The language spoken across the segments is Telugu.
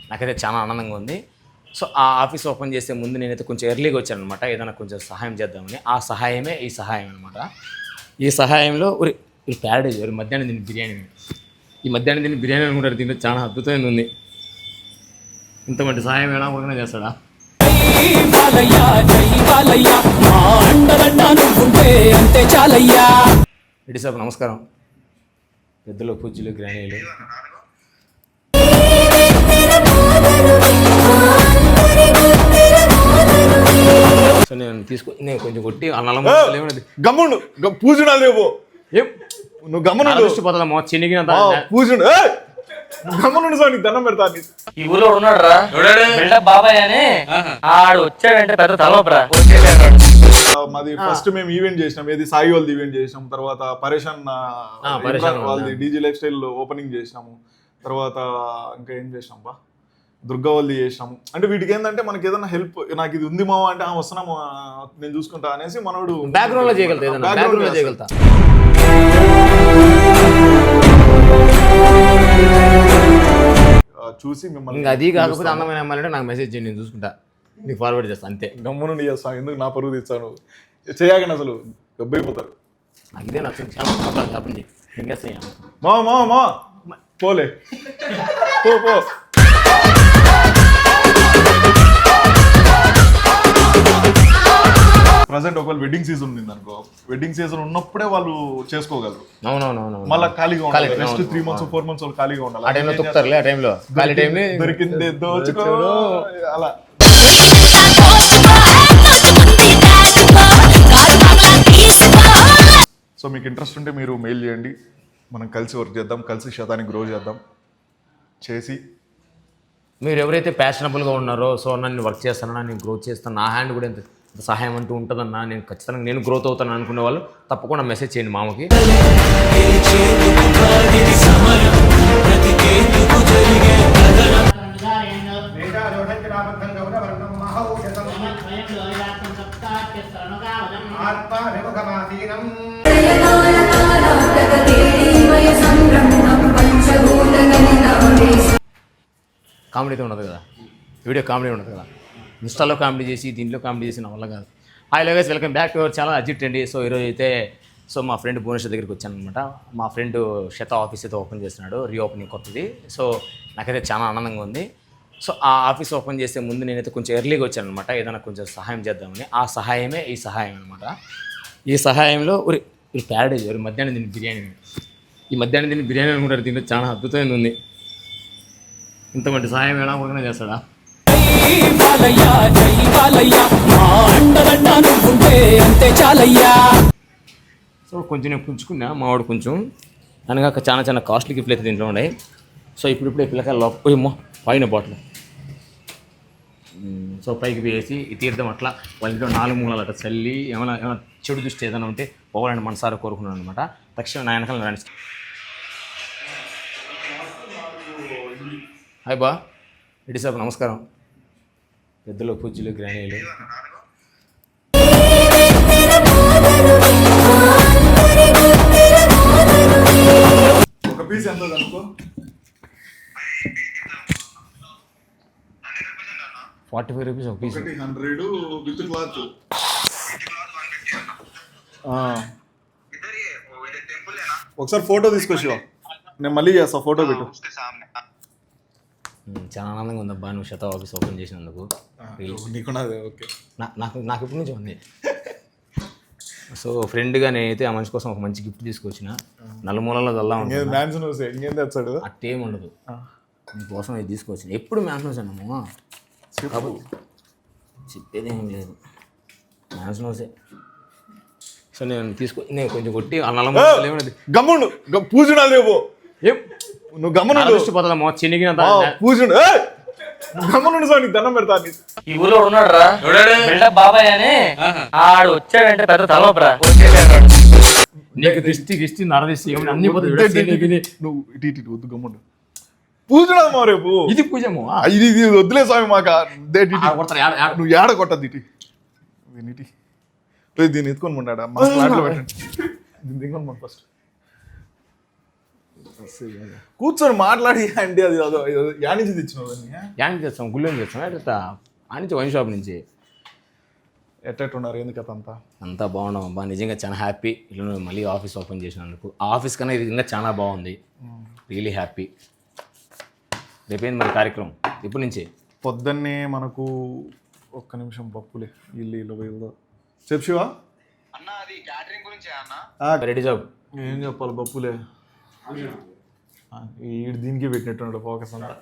నాకైతే చాలా ఆనందంగా ఉంది. సో ఆ ఆఫీస్ ఓపెన్ చేసే ముందు నేనైతే కొంచెం ఎర్లీగా వచ్చాను అనమాట, ఏదైనా కొంచెం సహాయం చేద్దామని. ఆ సహాయమే ఈ సహాయం అనమాట. ఈ సహాయంలో ఒక ప్యారడైజ్ మధ్యాహ్నం తిని బిర్యానీ, ఈ మధ్యాహ్నం తిని బిర్యానీ అనుకుంటారు, దీంట్లో చాలా అద్భుతమైనది ఉంది. ఇంత మంచి సహాయం ఎలా కూడా చేస్తాడా? రెడ్డి సాబ్ నమస్కారం. పెద్దలు పూజ్యులు గ్రానీలు. సో నేను కొంచెం కొట్టి ఆ నల్ల గమ్ముండు పూజుడు రేపు ఏం నువ్వు గమ్మును పోతుందమ్మా చినిగిన పూజుడు గమ్మునుండు సార్ నీకు దండం పెడతా. ఈ ఊళ్ళో ఉన్నాడు రా బాబాయ్ అని, ఆడు వచ్చాడంటే పెద్ద తలవరా. మాది ఫస్ట్ మేము ఈవెంట్ చేసినాం, ఏది సాయి వాళ్ళది ఈవెంట్ చేసినాం, తర్వాత పరేషాన్ వాళ్ళది డీజీ లైఫ్ స్టైల్ ఓపెనింగ్ చేసినాము, తర్వాత ఇంకా ఏం చేసినాం బా దుర్గా వాళ్ళది చేసినాము. అంటే వీటికి ఏంటంటే మనకి ఏదైనా హెల్ప్, నాకు ఇది ఉంది మావా అంటే వస్తున్నాము నేను చూసుకుంటా అనేసి మనోడు బ్యాక్గ్రౌండ్ లో చేయగలుగుతా. చూసి మిమ్మల్ని అది కాకపోతే అందమైన అమ్మాయిలంటే నాకు మెసేజ్ చేయండి, నేను చూసుకుంటా, నీకు ఫార్వర్డ్ చేస్తాను అంతే. గమ్మునుండి చేస్తాను, ఎందుకు నా పరువు తెచ్చాను చేయగానే అసలు గబ్బైపోతారు. ఇదే నచ్చింది. మా మా మా పోలే పో ప్రజెంట్ ఒకవేళ వెడ్డింగ్ సీజన్ ఉంది అనుకో, వెడ్డింగ్ సీజన్ ఉన్నప్పుడే వాళ్ళు చేసుకోగలరు. అవునవును. మళ్ళీ ఖాళీగా ఉండాలి, నెక్స్ట్ 3 months 4 months వాళ్ళు ఖాళీగా ఉండాలి. ఆ టైంలో తొక్కుతారులే, ఆ టైంలో ఖాళీ టైం దొరికింది దోచుకో అలా. సో మీకు ఇంట్రెస్ట్ ఉంటే మీరు మెయిల్ చేయండి, మనం కలిసి వర్క్ చేద్దాం, కలిసి శతాన్ని గ్రో చేద్దాం. చేసి మీరు ఎవరైతే ప్యాషనబుల్గా ఉన్నారో, సో నన్ను వర్క్ చేస్తానన్నా, నేను గ్రోత్ చేస్తాను, నా హ్యాండ్ కూడా ఎంత సహాయం అంటూ ఉంటుందన్నా, నేను ఖచ్చితంగా నేను గ్రోత్ అవుతాను అనుకునే వాళ్ళు తప్పకుండా మెసేజ్ చేయండి మామకి. కామెడీతో ఉండదు కదా, వీడియో కామెడీ ఉండదు కదా, ఇన్స్టాలో కామెడీ చేసి దీంట్లో కామెడీ చేసి నా వల్ల కాదు. Hi guys, welcome back to our channel Ajit అండి. సో ఈరోజు అయితే మా ఫ్రెండ్ భువనేశ్వర్ దగ్గరికి వచ్చాను అనమాట. మా ఫ్రెండ్ శత ఆఫీస్ అయితే ఓపెన్ చేస్తున్నాడు, రీఓపెనింగ్ కొత్తది. సో నాకైతే చాలా ఆనందంగా ఉంది. సో ఆ ఆఫీస్ ఓపెన్ చేసే ముందు నేనైతే కొంచెం ఎర్లీగా వచ్చాను అనమాట, ఏదైనా కొంచెం సహాయం చేద్దామని. ఆ సహాయమే ఈ సహాయం అనమాట. ఈ సహాయంలో ఒక ప్యారడైజ్ మధ్యాహ్నం తిని బిర్యానీ, ఈ మధ్యాహ్నం తిని బిర్యానీ అనుకుంటారు, దీంట్లో చాలా అద్భుతమైనది ఉంది. ఇంత మంచి సహాయం ఎలా కూడా చేస్తాడా? సో కొంచెం నేను పుంచుకున్నా, మావాడు కొంచెం అనగా చాలా చాలా కాస్ట్లీ గిఫ్ట్లు అయితే దీంట్లో ఉన్నాయి. సో ఇప్పుడిప్పుడే పిల్లకాయలు లోపేమో పైన బాటిల్ సో పైకి వేసి ఈ తీర్థం అట్లా వాళ్ళ ఇంట్లో 4 మూలలు అట్లా చల్లి ఏమైనా చెడు దృష్టి ఏదైనా ఉంటే పోవాలని మనసారా కోరుకున్నాను అనమాట. తక్షణం నా వెనకాల రండి. హాయ్ బా రెడ్డి సాబ్ నమస్కారం. పెద్దలు పూజ్యులు గ్రానీలు. ఒక పీస్ ఎంత అనుకో, 45 రూపీస్ ఒక పీస్. 100 with cloth. ఒకసారి ఫోటో తీసుకొచ్చి నేను మళ్ళీ చేస్తా, ఫోటో పెట్టు. చాలా ఆనందంగా ఉందబ్బా నువ్వు శత ఆఫీస్ ఓపెన్ చేసినందుకు. ఓకే, నాకు ఇప్పటి నుంచి ఉంది. సో ఫ్రెండ్గా నేనైతే ఆ మనిషి కోసం ఒక మంచి గిఫ్ట్ తీసుకొచ్చిన, నలుమూలలో దల్లా ఉంటుంది, అట్టేం ఉండదు. నీకోసం ఇది తీసుకొచ్చిన. ఎప్పుడు మ్యాన్స్ అన్నాము, చెప్పేది ఏం లేదు, మ్యాన్స్ నోసే. సో నేను కొంచెం కొట్టి ఆ నల్ల గమ్ముండు పూజుడు రేపు ఏం నువ్వు గమ్మును పోతుందమ్మా చినిగిన పూజుడు గమ్మునుండు సార్ నీకు దండం పెడతా. ఈ ఊళ్ళో ఉన్నాడు రా బాబాయ్ అని, ఆడు వచ్చాడంటే పెద్ద తలవరా. నీకు దిష్టి నరదిష్టి అన్ని నువ్వు ఇటు వద్దు, గమ్ముండు పూజుడు మా రేపు. ఇది పూజము, ఇది వద్దులే స్వామి మాకు, నువ్వు ఏడ కొట్టద్దు ఇటు నీటి. దీన్ని ఎత్తుకొని ఉన్నాడా మా ఫ్లాట్లో పెట్టండి, దీన్ని దిగుకొని ఫస్ట్ కూర్చొని మాట్లాడి అంటే అది అదో యాడ్ నుంచి తెచ్చినావు యానికి చేస్తాం గుళ్ళని చేస్తాం ఎట్లా ఆ నుంచి వైన్ షాప్ నుంచి ఎట్టట్టున్నారు ఎందుకు అంతా అంతా బాగున్నాం అబ్బా నిజంగా చాలా హ్యాపీ ఇలా మళ్ళీ ఆఫీస్ ఓపెన్ చేసినందుకు ఆఫీస్ కన్నా ఇది ఇంకా చాలా బాగుంది రియలీ హ్యాపీ రేపేంది మరి కార్యక్రమం ఇప్పుడు నుంచి పొద్దున్నే మనకు ఒక్క నిమిషం పప్పులే ఇల్లు చెప్పు శివా అన్న అది క్యాటరింగ్ గురించే అన్న రెడీ జాబ్ ఏం చెప్పాలి పప్పులే దీనికి పెట్టినట్టున్నాడు ఫోకస్ అంతా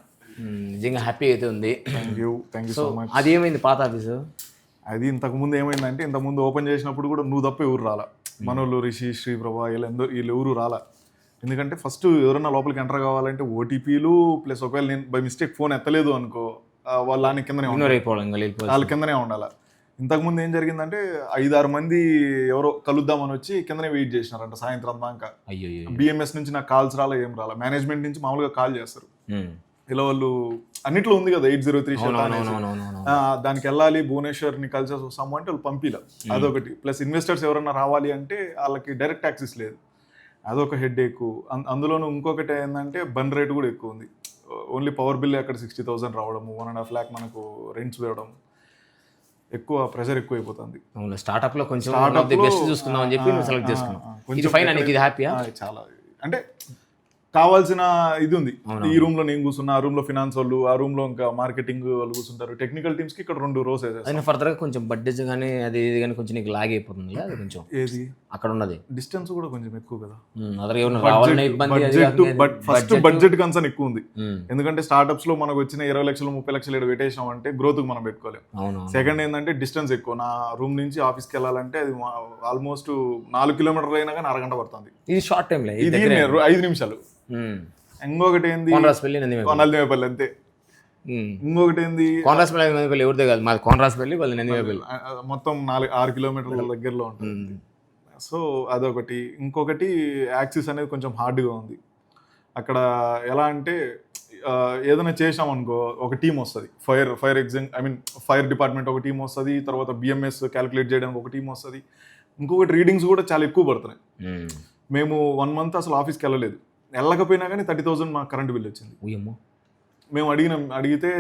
నిజంగా హ్యాపీ అయితే ఉంది థ్యాంక్ యూ సో మచ్ అది ఏమైంది పాత ఆఫీసు అది ఇంతకుముందు ఏమైందంటే ఇంతకుముందు ఓపెన్ చేసినప్పుడు కూడా నువ్వు తప్ప ఎవరు రాలా మనోళ్ళు రిషి శ్రీప్రభ వీళ్ళు ఎవరు రాలా ఎందుకంటే ఫస్ట్ ఎవరైనా లోపలికి ఎంటర్ కావాలంటే ఓటీపీలు ప్లస్ ఒకవేళ నేను బై మిస్టేక్ ఫోన్ ఎత్తలేదు అనుకో వాళ్ళ కిందనే వాళ్ళ కిందనే ఉండాలి ఇంతకుముందు ఏం జరిగిందంటే 5-6 మంది ఎవరో కలుద్దామని వచ్చి కిందనే వెయిట్ చేసినారంట సాయంత్రం దాకా బిఎంఎస్ నుంచి నాకు కాల్స్ రాలా ఏం రాలా మేనేజ్మెంట్ నుంచి మామూలుగా కాల్ చేస్తారు ఇలా వాళ్ళు అన్నిట్లో ఉంది కదా 803 దానికి వెళ్ళాలి భువనేశ్వర్ని కలిసి వస్తాము అంటే వాళ్ళు పంపిలా అదొకటి ప్లస్ ఇన్వెస్టర్స్ ఎవరన్నా రావాలి అంటే వాళ్ళకి డైరెక్ట్ యాక్సెస్ లేదు అదొక హెడ్ ఎక్కువ అందులోనూ ఇంకొకటి ఏంటంటే బన్ రేట్ కూడా ఎక్కువ ఉంది ఓన్లీ పవర్ బిల్ అక్కడ 60,000 రావడము 1.5 lakh మనకు రెంట్స్ వేయడం ఎక్కువ ప్రెషర్ ఎక్కువ అయిపోతుంది స్టార్ట్అప్ లో కొంచెం బెస్ట్ చూసుకుందాం అని చెప్పి సెలెక్ట్ చేసుకున్నాం ఇది ఫైన్ అనేది హ్యాపీయా చాలా అంటే కావాల్సిన ఇది ఉంది ఈ రూమ్ లో నేను కూర్చున్నా ఆ రూమ్ లో ఫినాన్స్ వాళ్ళు ఆ రూమ్ లో ఇంకా మార్కెటింగ్ వాళ్ళు కూర్చుంటారు టెక్నికల్ టీమ్స్ కి ఇక్కడ 2 rows అయినా ఫర్దర్ గా కొంచెం బడ్జెట్ కానీ అది ఇది కానీ కొంచెం నీకు లాగ్ అయిపోతుంది అది కొంచెం ఏది అక్కడ ఉన్నది డిస్టెన్స్ కూడా కొంచెం ఎక్కువ కదా ఫస్ట్ బడ్జెట్ కన్సర్న్ ఎక్కువ ఉంది ఎందుకంటే స్టార్ట్అప్స్ లో మనకు వచ్చిన 20 లక్షలు 30 లక్షలు ఇక్కడ పెట్టేసాం అంటే గ్రోత్ కి మనం పెట్టుకోలేము సెకండ్ ఏంటంటే డిస్టెన్స్ ఎక్కువ నా రూమ్ నుంచి ఆఫీస్కి వెళ్ళాలంటే అది ఆల్మోస్ట్ 4 kilometers అయినా కానీ అరగంట పడుతుంది ఇది షార్ట్ టైం ఇది 5 నిమిషాలు ఇంకొకటి ఏంది నందివేపల్లి అంతే ఇంకొకటి ఏంది కోనరాజపల్లి ఎవరిదే కాదు మాది కోనరాజపల్లి వాళ్ళు నందివేపల్లి మొత్తం 4-6 kilometers దగ్గరలో ఉంటుంది సో అదొకటి ఇంకొకటి యాక్సిస్ అనేది కొంచెం హార్డ్గా ఉంది అక్కడ ఎలా అంటే ఏదైనా చేసామనుకో ఒక టీం వస్తుంది ఫైర్ డిపార్ట్మెంట్ ఒక టీం వస్తుంది తర్వాత బిఎంఎస్ క్యాలిక్యులేట్ చేయడానికి ఒక టీం వస్తుంది ఇంకొకటి రీడింగ్స్ కూడా చాలా ఎక్కువ పడుతున్నాయి మేము 1 month అసలు ఆఫీస్కి వెళ్ళకపోయినా కానీ 30,000 మాకు కరెంట్ బిల్ వచ్చింది మేము అడిగితే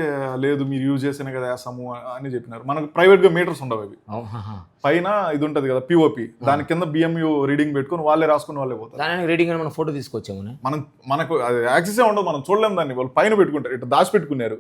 లేదు మీరు యూజ్ చేస్తేనే కదా వేస్తాము అని చెప్పినారు మనకు ప్రైవేట్గా మీటర్స్ ఉండవు అవి పైన ఇది ఉంటుంది కదా పిఓపి దాని కింద బిఎంయూ రీడింగ్ పెట్టుకుని వాళ్ళే రాసుకుని వాళ్ళే పోతారు రీడింగ్ మనం ఫోటో తీసుకొచ్చాము మనకు యాక్సెసే ఉండదు మనం చూడలేము దాన్ని వాళ్ళు పైన పెట్టుకుంటారు ఇట్లా దాచిపెట్టుకున్నారు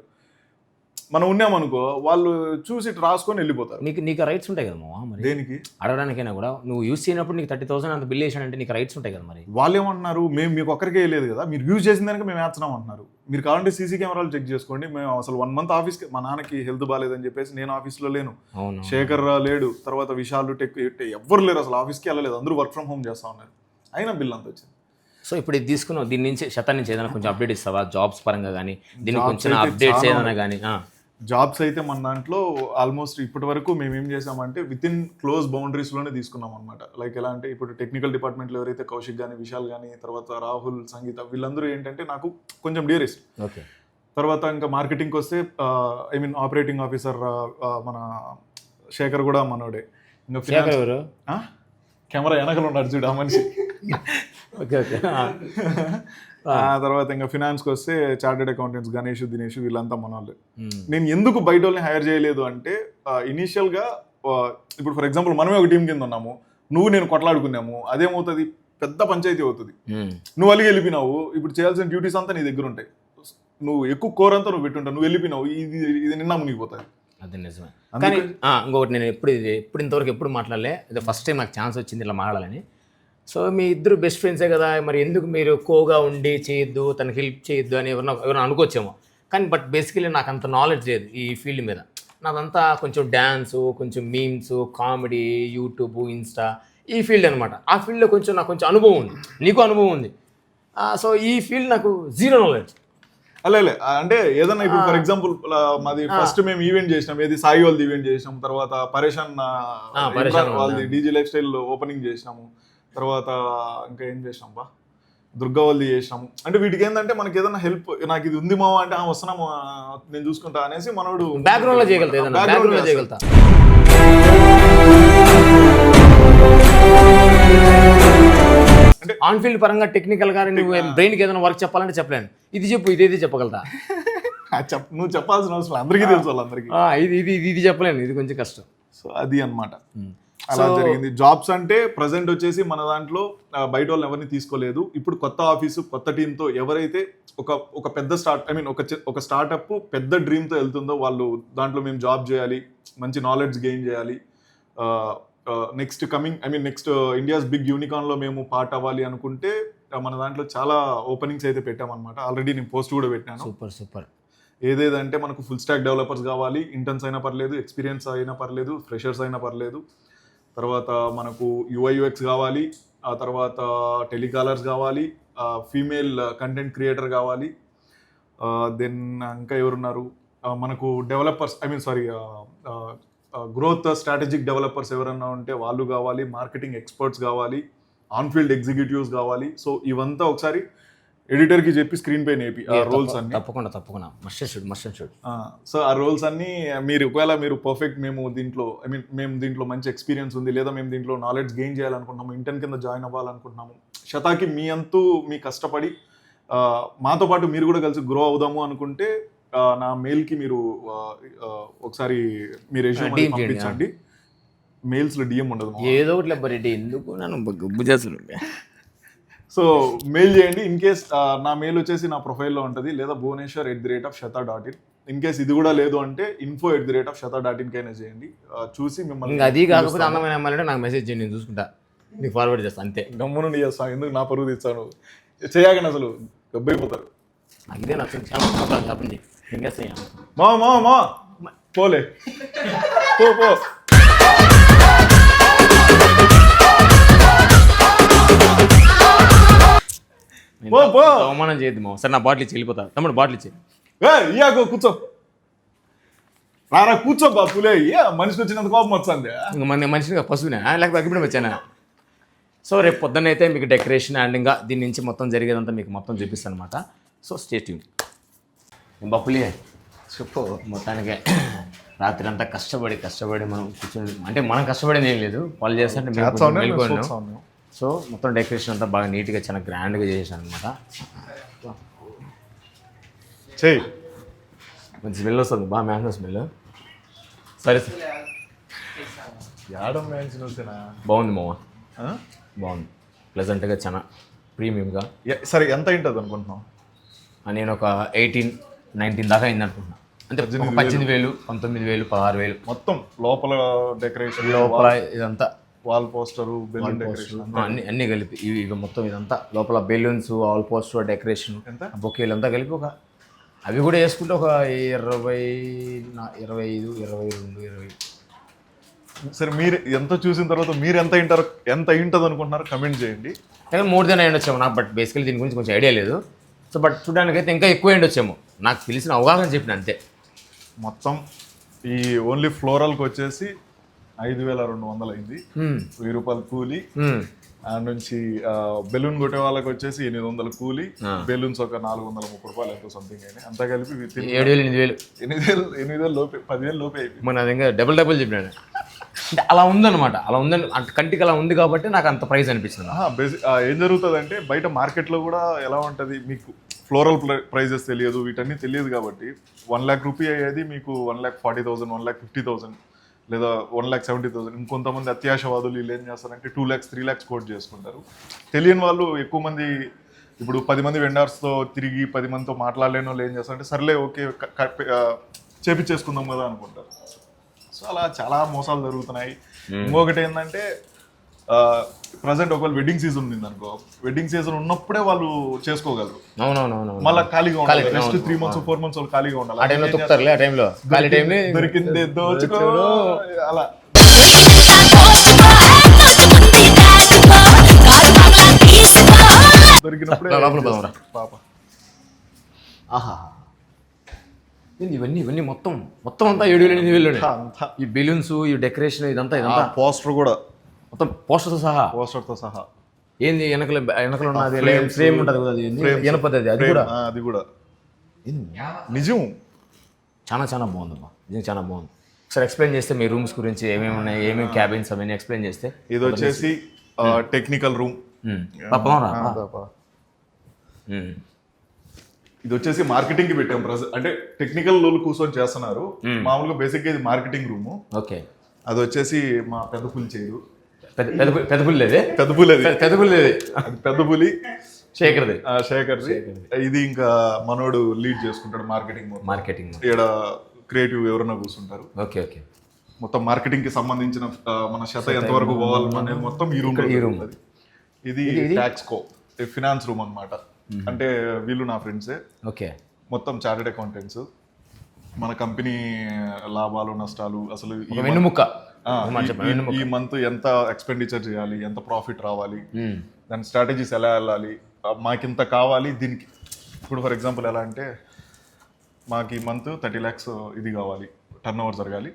మనం ఉన్నామనుకో వాళ్ళు చూసి ఇటు రాసుకొని వెళ్ళిపోతారు నీకు రైట్స్ ఉంటాయి కదా మరి దేనికి అడగడానికైనా కూడా నువ్వు యూజ్ చేయనప్పుడు నీకు 30,000 అంత బిల్ వేసానంటే నీకు రైట్స్ ఉంటాయి కదా మరి వాళ్ళు ఏమంటున్నారు మేము మీకు ఒక్కరికే వేయలేదు కదా మీరు యూజ్ చేసిన దానికి మేము వేస్తున్నాం అంటున్నారు మీరు కావాలంటే సీసీ కెమెరాలు చెక్ చేసుకోండి మేము అసలు 1 month ఆఫీస్కి మా నాన్నకి హెల్త్ బాగాలేదని చెప్పేసి నేను ఆఫీస్లో లేను శేఖర్ లేడు తర్వాత విశాల్ టెక్ ఎవ్వరు లేరు అసలు ఆఫీస్కి వెళ్ళలేదు అందరూ వర్క్ ఫ్రమ్ హోమ్ చేస్తా ఉన్నారు అయినా బిల్ అంత వచ్చింది సో ఇప్పుడు ఇది తీసుకున్నావు దీని నుంచి శతం నుంచి ఏదైనా కొంచెం అప్డేట్ ఇస్తావా జాబ్స్ పరంగా కానీ దీనికి కొంచెం అప్డేట్స్ ఏదైనా కానీ జాబ్స్ అయితే మన దాంట్లో ఆల్మోస్ట్ ఇప్పటి వరకు మేము ఏం చేసామంటే విత్ ఇన్ క్లోజ్ బౌండరీస్లోనే తీసుకున్నాం అనమాట లైక్ ఎలా అంటే ఇప్పుడు టెక్నికల్ డిపార్ట్మెంట్లో ఎవరైతే కౌశిక్ కానీ విశాల్ కానీ తర్వాత రాహుల్ సంగీత వీళ్ళందరూ ఏంటంటే నాకు కొంచెం డియరెస్ట్ ఓకే తర్వాత ఇంకా మార్కెటింగ్కి వస్తే ఆపరేటింగ్ ఆఫీసర్ మన శేఖర్ కూడా మనోడే ఇంకా కెమెరా వెనకలు ఉన్నాడు చూడు ఆ మనిషి ఓకే ఓకే తర్వాత ఇంకా ఫినాన్స్కి వస్తే చార్టెడ్ అకౌంటెంట్స్ గణేష్ దినేష్ వీళ్ళంతా మన వాళ్ళు నేను ఎందుకు బయట వాళ్ళని హైర్ చేయలేదు అంటే ఇనీషియల్గా ఇప్పుడు ఫర్ ఎగ్జాంపుల్ మనమే ఒక టీం కింద ఉన్నాము నువ్వు నేను కొట్లాడుకున్నాము అదేమవుతుంది పెద్ద పంచాయతీ అవుతుంది నువ్వు అలిగి వెళ్ళిపోయినావు ఇప్పుడు చేయాల్సిన డ్యూటీస్ అంతా నీ దగ్గర ఉంటాయి నువ్వు ఎక్కువ కోర్ అంతా నువ్వు పెట్టుంటావు నువ్వు వెళ్ళిపోయినావు ఇది నిన్న మునిగిపోతుంది అదే నిజమే కానీ ఇంకొకటి నేను ఎప్పుడు ఇంతవరకు ఎప్పుడు మాట్లాడలే ఇది ఫస్ట్ టైం నాకు ఛాన్స్ వచ్చింది ఇలా మాట్లాడాలని సో మీ ఇద్దరు బెస్ట్ ఫ్రెండ్సే కదా మరి ఎందుకు మీరు కోగా ఉండి చేయొద్దు తనకి హెల్ప్ చేయొద్దు అని ఎవరైనా అనుకోవచ్చేమో కానీ బట్ బేసికలీ నాకు అంత నాలెడ్జ్ లేదు ఈ ఫీల్డ్ మీద నాదంతా కొంచెం డ్యాన్సు కొంచెం మీమ్స్ కామెడీ యూట్యూబ్ ఇన్స్టా ఈ ఫీల్డ్ అనమాట ఆ ఫీల్డ్లో కొంచెం నాకు కొంచెం అనుభవం ఉంది నీకు అనుభవం ఉంది సో ఈ ఫీల్డ్ నాకు జీరో నాలెడ్జ్ అలే అంటే ఏదన్నా ఇప్పుడు ఫర్ ఎగ్జాంపుల్ మాది ఫస్ట్ మేము ఈవెంట్ చేసినాం ఏది సాయి వాళ్ళది ఈవెంట్ చేసినాం తర్వాత పరేషాన్ వాళ్ళది డీజీ లైఫ్ స్టైల్ ఓపెనింగ్ చేసినాము తర్వాత ఇంకా ఏం చేసినాం దుర్గా వాళ్ళది చేసినాము అంటే వీటికి ఏంటంటే మనకి ఏదైనా హెల్ప్ నాకు ఇది ఉంది మావా అంటే వస్తున్నాము నేను చూసుకుంటా అనేసి మనోడు బ్యాక్గ్రౌండ్లో చేయగలుగుతా అంటే ఆన్ ఫీల్డ్ పరంగా టెక్నికల్ గా నువ్వు బ్రెయిన్కి ఏదైనా వర్క్ చెప్పాలంటే చెప్పలేను. ఇది చెప్పు, ఇదేది చెప్పగలరా? నువ్వు చెప్పాల్సిన అవసరం అందరికీ తెలుసు, వాళ్ళందరికీ. ఇది చెప్పలేను, ఇది కొంచెం కష్టం. సో అది అన్నమాట. అలా జరిగింది. జాబ్స్ అంటే ప్రజెంట్ వచ్చేసి మన దాంట్లో బయట వాళ్ళు ఎవరిని తీసుకోలేదు. ఇప్పుడు కొత్త ఆఫీసు కొత్త టీంతో ఎవరైతే ఒక పెద్ద ఒక స్టార్ట్అప్ పెద్ద డ్రీమ్తో వెళ్తుందో వాళ్ళు దాంట్లో మేము జాబ్ చేయాలి, మంచి నాలెడ్జ్ గెయిన్ చేయాలి, నెక్స్ట్ నెక్స్ట్ ఇండియాస్ బిగ్ యూనికాన్లో మేము పార్ట్ అవ్వాలి అనుకుంటే మన దాంట్లో చాలా ఓపెనింగ్స్ అయితే పెట్టామన్నమాట. ఆల్రెడీ నేను పోస్ట్ కూడా పెట్టాను. సూపర్. ఏదేదంటే మనకు ఫుల్ స్టాక్ డెవలపర్స్ కావాలి, ఇంటర్న్స్ అయినా పర్లేదు, ఎక్స్పీరియన్స్ అయినా పర్లేదు, ఫ్రెషర్స్ అయినా పర్లేదు, తర్వాత మనకు UI/UX కావాలి, ఆ తర్వాత టెలికాలర్స్ కావాలి, ఫీమేల్ కంటెంట్ క్రియేటర్ కావాలి, దెన్ ఇంకా ఎవరున్నారు మనకు డెవలపర్స్ గ్రోత్ స్ట్రాటజిక్ డెవలపర్స్ ఎవరన్నా ఉంటే వాళ్ళు కావాలి, మార్కెటింగ్ ఎక్స్పర్ట్స్ కావాలి, ఆన్ ఫీల్డ్ ఎగ్జిక్యూటివ్స్ కావాలి. సో ఇవంతా ఒకసారి ఎడిటర్కి చెప్పి స్క్రీన్ పైన వేపి ఆ రోల్స్ అన్ని. తప్పకుండా మస్ట్ షుడ్. సో ఆ రోల్స్ అన్ని ఒకవేళ మీరు పర్ఫెక్ట్ మేము దీంట్లో మంచి ఎక్స్పీరియన్స్ ఉంది, లేదా మేము దీంట్లో నాలెడ్జ్ గెయిన్ చేయాలనుకుంటున్నాము, ఇంటర్న్ కింద జాయిన్ అవ్వాలనుకుంటున్నాము, శతాకి మీ అంతూ మీ కష్టపడి మాతో పాటు మీరు కూడా కలిసి గ్రో అవుదాము అనుకుంటే నా మెయిల్కి మీరు ఒకసారి మీ రెజ్యూమే పంపించండి. మెయిల్స్లో DM ఉండదు, ఏదో ఒకటి రెడ్డి, ఎందుకు నన్ను గబ్బు చేస్తున్నాను. సో మెయిల్ చేయండి. ఇన్ కేస్ నా మెయిల్ వచ్చేసి నా ప్రొఫైల్లో ఉంటుంది, లేదా bhuvaneshwar@shata.in. ఇన్ కేస్ ఇది కూడా లేదు అంటే info@shata.in కైనా చేయండి. చూసి మిమ్మల్ని ఇంకా అది కాకపోతే అందమైన అమ్మాయిలంటే నాకు మెసేజ్ చేయండి, నేను చూసుకుంటా, నీకు ఫార్వర్డ్ చేస్తాను అంతే. గమ్మునుండి చేస్తాను, ఎందుకు నా పరుగు తెచ్చాను చేయగానే అసలు గబ్బైపోతారు. ఇదే నచ్చింది, చాలా తప్పండి. మా పోలే పో అవమానం చేయద్దు మా. సరే నా బాటిల్ ఇచ్చి వెళ్ళిపోతా. తమ్ముడు బాటిల్ ఇచ్చి ఇయాకో కూర్చో, రారా కూర్చో బాపులే. మనిషికి వచ్చినంత కోపం వచ్చింది. ఇంకా మనిషిని పశువునే లేకపోతే అగ్గిపోయి వచ్చానా? సో రేపు పొద్దున్న అయితే మీకు డెకరేషన్ అండ్ ఇంకా దీని నుంచి మొత్తం జరిగేదంతా మీకు మొత్తం చూపిస్తాను అనమాట. So stay tune. బాపులే చెప్పు. మొత్తానికి రాత్రి అంతా కష్టపడి మనం కూర్చొని, అంటే మనం కష్టపడేది ఏం లేదు, వాళ్ళు చేస్తుంటే మేల్కొన్నాం. సో మొత్తం డెకరేషన్ అంతా బాగా నీట్గా చాలా గ్రాండ్గా చేసాను అనమాట. మంచి స్మెల్ వస్తుంది, బాగా మ్యాంగో స్మెల్. సరే బాగుంది మామ, బాగుంది, ప్లెజెంట్గా చాలా ప్రీమియంగా. సరే ఎంత అయింటుంది అనుకుంటున్నావు? నేను ఒక 18-19 దాకా అయింది అనుకుంటున్నాను. అంటే 18,000, 19,000, 16,000 మొత్తం లోపల డెకరేషన్, లోపల ఇదంతా వాల్ పోస్టరు, బెలూన్ డెకరేషన్ అన్నీ కలిపి ఇవి మొత్తం ఇదంతా లోపల బెలూన్స్, వాల్ పోస్టర్, డెకరేషన్, బొకేలు అంతా కలిపి ఒక అవి కూడా వేసుకుంటే ఒక 25, 22. సరే మీరు ఎంత చూసిన తర్వాత మీరు ఎంత అయింటుంది అనుకుంటున్నారు కమెంట్ చేయండి. కానీ మోర్ దెన్ అయ్యిండొచ్చాము నాకు, బట్ బేసికలీ దీని గురించి కొంచెం ఐడియా లేదు. సో బట్ చూడడానికి అయితే ఇంకా ఎక్కువ అయ్యిండొచ్చాము, నాకు తెలిసిన అవగాహన చెప్పిన అంతే. మొత్తం ఈ ఓన్లీ ఫ్లోరల్కి వచ్చేసి 5,200 అయింది, 1000 రూపాయలు కూలి. ఆ నుంచి బెలూన్ కొట్టే వాళ్ళకి వచ్చేసి 800 కూలి, బెలూన్స్ ఒక 430 రూపాయలు ఎంతో సంథింగ్ అయినాయి. అంతా కలిపి 8,000 లోపే, 10,000 లోపే అయిపోయింది. మన అది ఇంకా డబుల్ చెప్పినాను. అంటే అలా ఉందన్నమాట, అలా ఉందని కంటికి అలా ఉంది కాబట్టి నాకు అంత ప్రైస్ అనిపిస్తుంది. ఏం జరుగుతుంది అంటే బయట మార్కెట్లో కూడా ఎలా ఉంటుంది, మీకు ఫ్లోరల్ ప్రైజెస్ తెలియదు, వీటన్నీ తెలియదు కాబట్టి 1 lakh రూపీ అయ్యేది మీకు 1,40,000, 1,50,000 లేదా 1,70,000. ఇంకొంతమంది అత్యాశవాదులు వీళ్ళు ఏం చేస్తారంటే 2 lakhs, 3 lakhs కోట్ చేసుకుంటారు. తెలియని వాళ్ళు ఎక్కువ మంది, ఇప్పుడు 10 మంది వెండర్స్తో తిరిగి 10 మందితో మాట్లాడలేని వాళ్ళు ఏం చేస్తారంటే సర్లే ఓకే చేపించేసుకుందాం కదా అనుకుంటారు. సో అలా చాలా మోసాలు జరుగుతున్నాయి. ఇంకొకటి ఏంటంటే ప్రజెంట్ ఒకవేళ వెడ్డింగ్ సీజన్ ఉంది అనుకో, వెడ్డింగ్ సీజన్ ఉన్నప్పుడే వాళ్ళు చేసుకోగలరు. మళ్ళీ ఖాళీగా ఉండాలి, నెక్స్ట్ 3 months 4 months వాళ్ళు ఖాళీగా ఉండాలి. దొరికింది దోచుకో అలా. దొరికినప్పుడే పాప. ఆహా, ఇవన్నీ మొత్తం అంతా 7,000 ఈ బెలూన్స్, ఈ డెకరేషన్, ఇదంతా పోస్టర్ కూడా మొత్తం పోస్టర్తో సహా. ఏంది వెనకలు ఉన్నది ఫ్రేమ్ ఉంటుంది కదా, అది ఎనపది, అది కూడా నిజం. చాలా బాగుందమ్మా, నిజంగా చాలా బాగుంది. ఒకసారి ఎక్స్ప్లెయిన్ చేస్తే మీ రూమ్స్ గురించి ఏమేమి ఉన్నాయి, ఏమేమి క్యాబిన్స్ అవన్నీ ఎక్స్ప్లెయిన్ చేస్తే. ఇది వచ్చేసి టెక్నికల్ రూమ్, పాపం రా ఇది వచ్చేసి మార్కెటింగ్ కి పెట్టాం అంటే టెక్నికల్ లోలు కూర్చొని చేస్తున్నారు. మామూలుగా బేసిక్ గా ఇది మార్కెటింగ్ రూమ్. ఓకే, అది వచ్చేసి మా పెద్ద పులి చేయరు, పెద్ద పులి అది పెద్ద పులి అది పెద్ద పులి అది అది పెద్ద పులి శేఖర్ది. శేఖర్ది. ఇది ఇంకా మనోడు లీడ్ చేసుకుంటాడు మార్కెటింగ్. ఇక్కడ క్రియేటివ్ ఎవరైనా కూర్చుంటారు. ఓకే ఓకే, మొత్తం మార్కెటింగ్ కి సంబంధించిన మన శత ఎంతవరకు పోవాలి అనేది మొత్తం ఈ రూమ్. ఇది ట్యాక్స్ కో ఫినాన్స్ రూమ్ అన్నమాట. అంటే వీళ్ళు నా ఫ్రెండ్సే. ఓకే, మొత్తం చార్టెడ్ అకౌంటెంట్స్. మన కంపెనీ లాభాలు నష్టాలు అసలు ఈ మంత్ ఎంత ఎక్స్పెండిచర్ చేయాలి, ఎంత ప్రాఫిట్ రావాలి, దాని స్ట్రాటజీస్ ఎలా వెళ్ళాలి, మాకింత కావాలి దీనికి. ఇప్పుడు ఫర్ ఎగ్జాంపుల్ ఎలా అంటే మాకు ఈ మంత్ 30 lakhs ఇది కావాలి, టర్న్ ఓవర్ జరగాలి,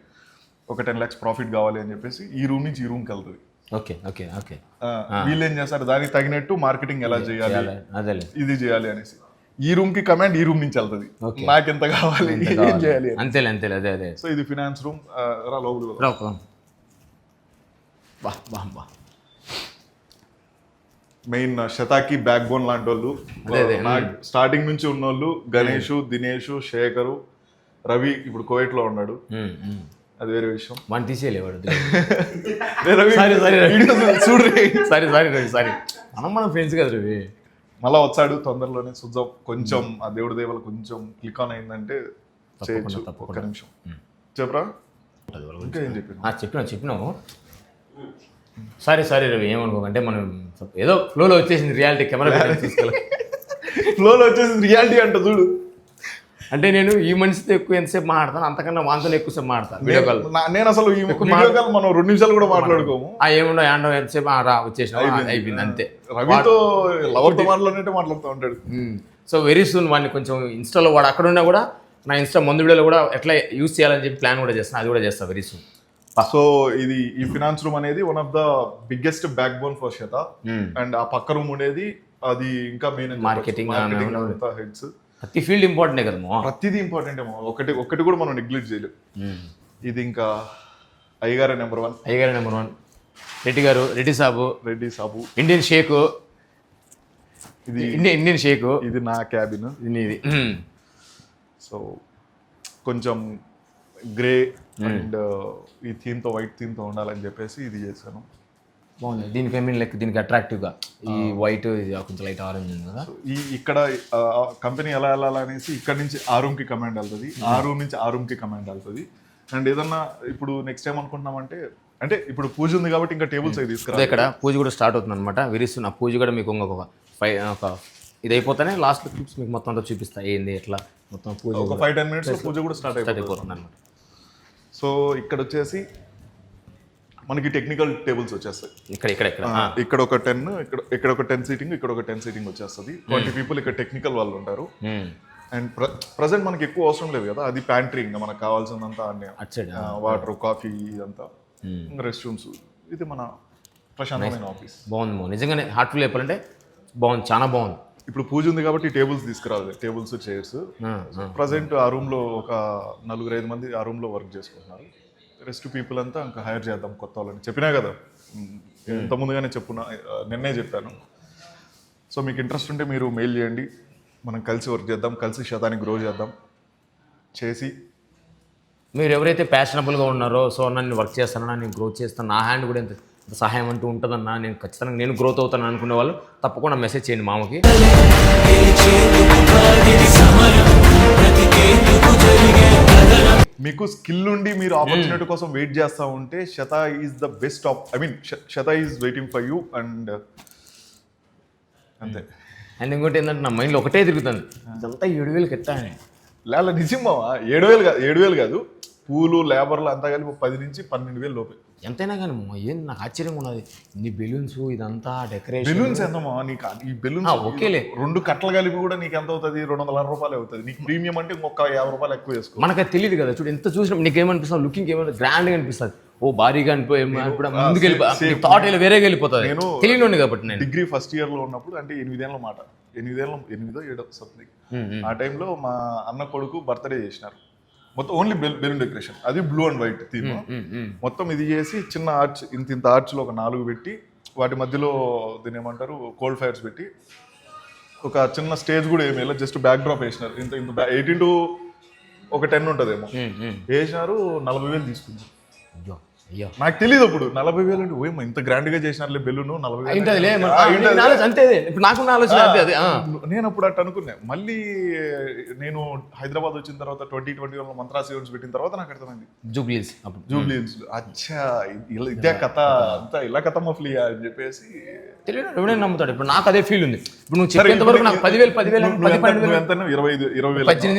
ఒక 10 lakhs ప్రాఫిట్ కావాలి అని చెప్పేసి ఈ రూమ్ నుంచి ఈ రూమ్కి వెళ్తుంది. ఓకే ఓకే ఓకే, వీళ్ళు ఏం చేస్తారు దానికి తగినట్టు మార్కెటింగ్ ఎలా చేయాలి, ఇది చేయాలి అనేసి ఈ రూమ్ కి కమాండ్ ఈ రూమ్ నుంచి వెళ్తుంది. నాకు ఎంత కావాలి, ఏం చేయాలి, అంతేలే అంతేలే. అదే అదే. సో ఇది ఫినాన్స్ రూమ్. మెయిన్ శతాకి బ్యాక్ బోన్ లాంటి వాళ్ళు, స్టార్టింగ్ నుంచి ఉన్నోళ్ళు గణేష్, దినేష్, శేఖరు, రవి ఇప్పుడు కువైట్ లో ఉన్నాడు, అది వేరే విషయం. మన తీసేయలేవాడు మన ఫ్రెండ్స్ కదా రవి. మళ్ళా వచ్చాడు తొందరలోనే చూద్దాం. కొంచెం ఆ దేవుడి దేవల కొంచెం క్లిక్ ఆన్ అయిందంటే చేయొచ్చు. ఒక్క నిమిషం చెప్పరా, ఇంకా ఏం చెప్పినావు. సరే రవి, ఏమనుకోకంటే మనం ఏదో ఫ్లోలో వచ్చేసింది రియాలిటీ. కెమెరా ఫ్లోలో వచ్చేసింది రియాలిటీ అంట చూడు. అంటే నేను ఈ మనిషితో ఎక్కువ ఎంతసేపు మాట్లాడతాను, అంతకన్నా వాంతో ఎక్కువసేపు మాట్లాడతాను వీడియో కాల్. నేను అసలు వీడియో కాల్ మనం 2 నిమిషాలు కూడా మాట్లాడుకోము. ఏముండో ఏండో ఎంతసేపు వచ్చేసిన అయిపోయింది అంతే. రవితో లవర్తో మాట్లాడినట్టే మాట్లాడుతూ ఉంటాడు. సో వెరీ సూన్ వాడిని కొంచెం ఇన్స్టాలో వాడు అక్కడ ఉన్నా కూడా నా ఇన్స్టా ముందు వీడియోలో కూడా ఎట్లా యూజ్ చేయాలని చెప్పి ప్లాన్ కూడా చేస్తాను, అది కూడా చేస్తాను వెరీ సూన్. సో ఇది ఈ ఫినాన్స్ రూమ్ అనేది one of the biggest back bone for శత. అండ్ ఆ పక్క రూమ్ ఉండేది అది ఇంకా మెయిన్ మార్కెటింగ్ హెడ్స్. ప్రతి ఫీల్డ్ ఇంపార్టెంట్ కదమ్మా, ప్రతిదీ ఇంపార్టెంట్ ఏమో, ఒకటి కూడా మనం నెగ్లెక్ట్ చేయలేము. ఇది ఇంకా అయ్యగారే నెంబర్ 1. రెడ్డి సాబు ఇండియన్ షేక్. ఇది ఇండియన్ షేక్. ఇది నా క్యాబిన్. ఇది సో కొంచెం గ్రే అండ్ ఈ థీమ్తో వైట్ థీమ్తో ఉండాలని చెప్పేసి ఇది చేశాను. బాగుంది. దీనికి ఐ మీన్ లైక్ దీనికి అట్రాక్టివ్గా ఈ వైట్ కొంచెం లైట్ ఆరెంజ్ ఉంది కదా. ఇక్కడ కంపెనీ ఎలా వెళ్ళాలనేసి ఇక్కడ నుంచి ఆ రూమ్కి కమాండ్ వెళ్తుంది, ఆ రూమ్ నుంచి ఆ రూమ్కి కమాండ్ వెళ్తుంది. అండ్ ఏదన్నా ఇప్పుడు నెక్స్ట్ టైం అనుకుంటున్నామంటే అంటే ఇప్పుడు పూజ ఉంది కాబట్టి ఇంకా టేబుల్స్ అవి తీసుకురా. ఇక్కడ పూజ కూడా స్టార్ట్ అవుతుంది అనమాట. విరిస్తున్న పూజ కూడా మీకు ఒక ఇది అయిపోతేనే లాస్ట్ క్లిప్స్ మీకు మొత్తం అంతా చూపిస్తా ఏంది ఎట్లా మొత్తం పూజ. ఒక 5-10 minutes పూజ కూడా స్టార్ట్ అయిపోతుంది అనమాట. సో ఇక్కడ వచ్చేసి మనకి టెక్నికల్ టేబుల్స్ వచ్చేస్తాయి. ఇక్కడ ఒక 10, ఇక్కడ ఒక 10 సీటింగ్, ఇక్కడ ఒక 10 సీటింగ్ వచ్చేస్తుంది. 20 people ఇక్కడ టెక్నికల్ వాళ్ళు ఉంటారు. అండ్ ప్రజెంట్ మనకి ఎక్కువ అవసరం లేదు కదా, అది ప్యాంట్రీ, ఇంకా మనకు కావాల్సిందంతా అన్నీ వాటర్, కాఫీ, ఇదంతా రెస్ట్ రూమ్స్. ఇది మన ప్రశాంతమైన ఆఫీస్. బాగుంది నిజంగానే, హార్ట్ఫుల్ చెప్పాలంటే బాగుంది, చాలా బాగుంది. ఇప్పుడు పూజ ఉంది కాబట్టి టేబుల్స్ తీసుకురావాలి, టేబుల్స్, చైర్స్. ప్రజెంట్ ఆ రూమ్లో ఒక 4-5 మంది ఆ రూమ్లో వర్క్ చేసుకుంటున్నారు. రెస్ట్ పీపుల్ అంతా ఇంకా హైర్ చేద్దాం కొత్త వాళ్ళని చెప్పినా కదా, ఇంత ముందుగానే నిన్నే చెప్పాను. సో మీకు ఇంట్రెస్ట్ ఉంటే మీరు మెయిల్ చేయండి, మనం కలిసి వర్క్ చేద్దాం, కలిసి శతాన్ని గ్రో చేద్దాం. చేసి మీరు ఎవరైతే ప్యాషనబుల్గా ఉన్నారో, సో నన్ను వర్క్ చేస్తానన్నా, నేను గ్రోత్ చేస్తాను, నా హ్యాండ్ కూడా ఎంత సహాయం అంటూ ఉంటుందన్నా, నేను ఖచ్చితంగా నేను గ్రోత్ అవుతాను అనుకునే వాళ్ళు తప్పకుండా మెసేజ్ చేయండి మామకి. మీకు స్కిల్ ఉండి మీరు ఆపర్చునిటీ కోసం వెయిట్ చేస్తూ ఉంటే శత ఈజ్ ద బెస్ట్ శత is waiting for you. And అంతే. అండ్ ఇంకోటి ఏంటంటే నా మైండ్లో ఒకటే తిరుగుతుంది, ఇదంతా 7,000 ఎత్తా అని. లేదా నిజమావా? 7,000 కాదు, పూలు, లేబర్లు అంతా కలిపి 10,000 నుంచి 12,000 లోపే. ఎంతైనా కానీ ఏం నాకు ఆశ్చర్యంగా ఉన్నది, ఇన్ని బెలూన్స్, ఇదంతా డెకరేషన్. బెలూన్స్ ఎంతమా నీకు? ఈ బెలూన్స్ ఓకేలే, 2 కట్టలు కలిపి కూడా నీకు ఎంత అవుతుంది? 260 రూపాయలు అవుతుంది. నీకు ప్రీమియం అంటే ఇంకొక 50 రూపాయలు ఎక్కువ చేసుకో. మనకు అది తెలియదు కదా. చూడు, ఎంత చూసినా నీకు ఏమనిపిస్తుంది, లుకింగ్ ఏమైనా గ్రాండ్గా అనిపిస్తుంది, ఓ భారీగా అనిపోయి ముందుకు వెళ్ళిపోయి థాట్ వేరేగా వెళ్ళిపోతుంది. నేను తెలియను కాబట్టి నేను డిగ్రీ ఫస్ట్ ఇయర్లో ఉన్నప్పుడు, అంటే 8 ఏళ్ళ మాట, 8 7 సంథింగ్, ఆ టైంలో మా అన్న కొడుకు బర్త్డే చేసినారు. మొత్తం ఓన్లీ బెలూన్ డెకరేషన్, అది బ్లూ అండ్ వైట్ థీమ్. మొత్తం ఇది చేసి చిన్న ఆర్చ్, ఇంత ఆర్చ్లో ఒక 4 పెట్టి వాటి మధ్యలో దీని ఏమంటారు కోల్డ్ ఫైర్స్ పెట్టి ఒక చిన్న స్టేజ్ కూడా ఏమి లేదు, జస్ట్ బ్యాక్ డ్రాప్ వేసినారు. ఇంత 18 to 10 ఉంటుందేమో వేసినారు. 40,000 తీసుకున్నారు. అయ్యో అయ్యో నాకు తెలియదు అప్పుడు 40,000 అంటే ఓయమ్మ ఇంత గ్రాండ్ గా చేసినారులే బెలూను 40,000. అంతే ఇప్పుడు నాకున్న ఆలోచన అదే. నేను అప్పుడు అట్టు అనుకున్నా. మళ్ళీ నేను హైదరాబాద్ వచ్చిన తర్వాత 2021 మంత్రాస్ ఈవెంట్స్ పెట్టిన తర్వాత నాకు అర్థమైంది జూబ్లీస్ అప్పుడు జూబ్లీస్ అచ్చా ఇదే కథ అంతా ఇలా కథ మఫ్లియా అని చెప్పేసి తెలియదు ఎవడైనా నమ్ముతాడు. ఇప్పుడు నాకు అదే ఫీల్ ఉంది. ఇప్పుడు నువ్వు చెప్పేంత వరకు నాకు 10,000 18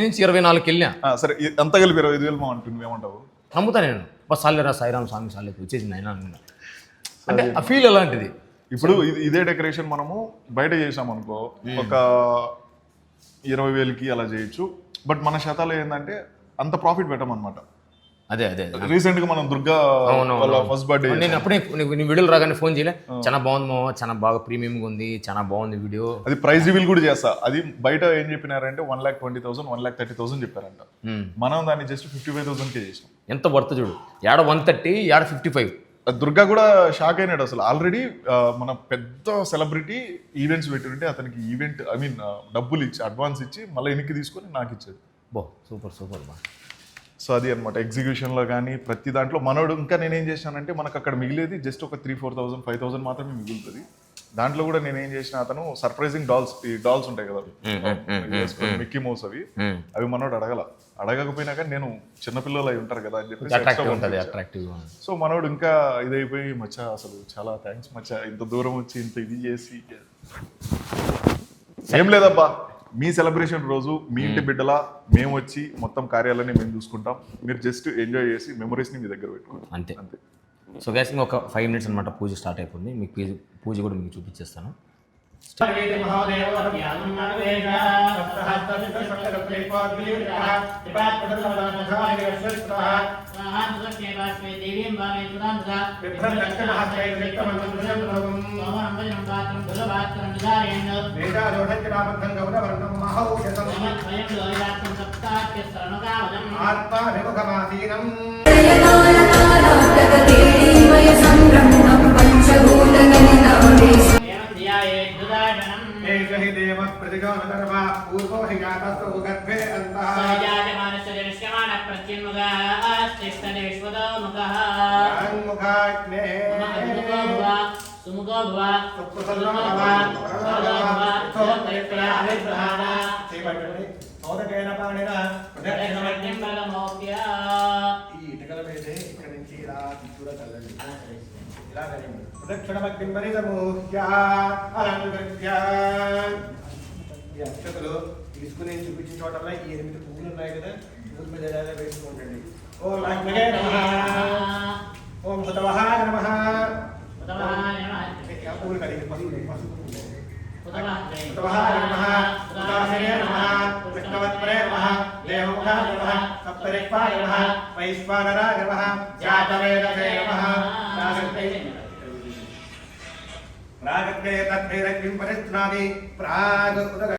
నుంచి 24 వెళ్ళినా సరే అంత కలిపి 25,000 మా అంటుంది ఏమంటావు? నమ్ముతా నేను. బస్ సాలేరా సాయిరామ్ స్వామి సాలే వచ్చేసింది అయినా అంటే ఆ ఫీల్ ఎలాంటిది. ఇప్పుడు ఇదే డెకరేషన్ మనము బయట చేసాం అనుకో ఒక 20,000కి అలా చేయొచ్చు. బట్ మన శాతాలు ఏంటంటే అంత ప్రాఫిట్ పెట్టమన్నమాట. అదే అదే రీసెంట్ గా మనం దుర్గా వాళ్ళ ఫస్ట్ బర్త్డే నేను అప్పుడే నీ వీడియోలు రాగానే ఫోన్ చేయలే, చాలా బాగుంది మామ, చాలా బాగా ప్రీమియంగా ఉంది, చాలా బాగుంది వీడియో. అది ప్రైస్ రివీల్ కూడా చేస్తా. అది బయట ఏం చెప్పినారంటే 1,20,000 1,30,000 చెప్పారంట. మనం దాన్ని జస్ట్ 55,000కే చేసాం. ఎంత వర్త్ చూడు. ఏడ 130 ఏడ 55. దుర్గా కూడా షాక్ అయినాడు అసలు. ఆల్రెడీ మన పెద్ద సెలబ్రిటీ ఈవెంట్స్ పెట్టింటే అతనికి ఈవెంట్ డబ్బులు ఇచ్చి అడ్వాన్స్ ఇచ్చి మళ్ళీ వెనక్కి తీసుకొని నాకు ఇచ్చాడు. బో సూపర్ సూపర్ బా. సో అది అనమాట ఎగ్జిక్యూషన్లో కానీ ప్రతి దాంట్లో మనోడు. ఇంకా నేనేం చేశానంటే మనకు అక్కడ మిగిలేది జస్ట్ ఒక 3,000-4,000 5,000 మాత్రమే మిగులుతుంది. దాంట్లో కూడా నేనేం చేసిన అతను సర్ప్రైజింగ్ డాల్స్, ఈ డాల్స్ ఉంటాయి కదా మిక్కీ మౌస్, అవి మనోడు అడగకపోయినా కానీ నేను చిన్నపిల్లలు అవి ఉంటారు కదా అని చెప్పి. సో మనోడు ఇంకా ఇదైపోయి మచ్చా అసలు చాలా థ్యాంక్స్ మచ్చా, ఇంత దూరం వచ్చి ఇంత ఇది చేసి. ఏం లేదబ్బా, మీ సెలబ్రేషన్ రోజు మీ ఇంటి బిడ్డలా మేము వచ్చి మొత్తం కార్యాలన్నీ మేము చూసుకుంటాం. మీరు జస్ట్ ఎంజాయ్ చేసి మెమరీస్ని మీ దగ్గర పెట్టుకోండి అంతే అంతే. సో గ్యాస్ ఇంకొక 5 minutes అనమాట పూజ స్టార్ట్ అయిపోయింది. మీకు పూజ కూడా మీకు చూపించేస్తాను. అక్షతలు తీసుకుని చూపించిన చోటల్లా ఈ 8 పువ్వులు ఉన్నాయి కదా, పువ్వుల మీద ఎలా వేసుకోండి. ఓం లక్ష్మీ నమః, ఓం సుతవహాయ నమః, పువ్వులు కలిగి సుతవహాయ నమః, సుతాసనే నమః, కృష్ణవత్పరే నమః, దేవముఖాయ నమః, సప్తరిక్పాయ నమః, వైశ్వానరాయ నమః, జాతవేదసే నమః. రాగత్తే తద్భైరగ్నిం పరిస్నాది ప్రాగ్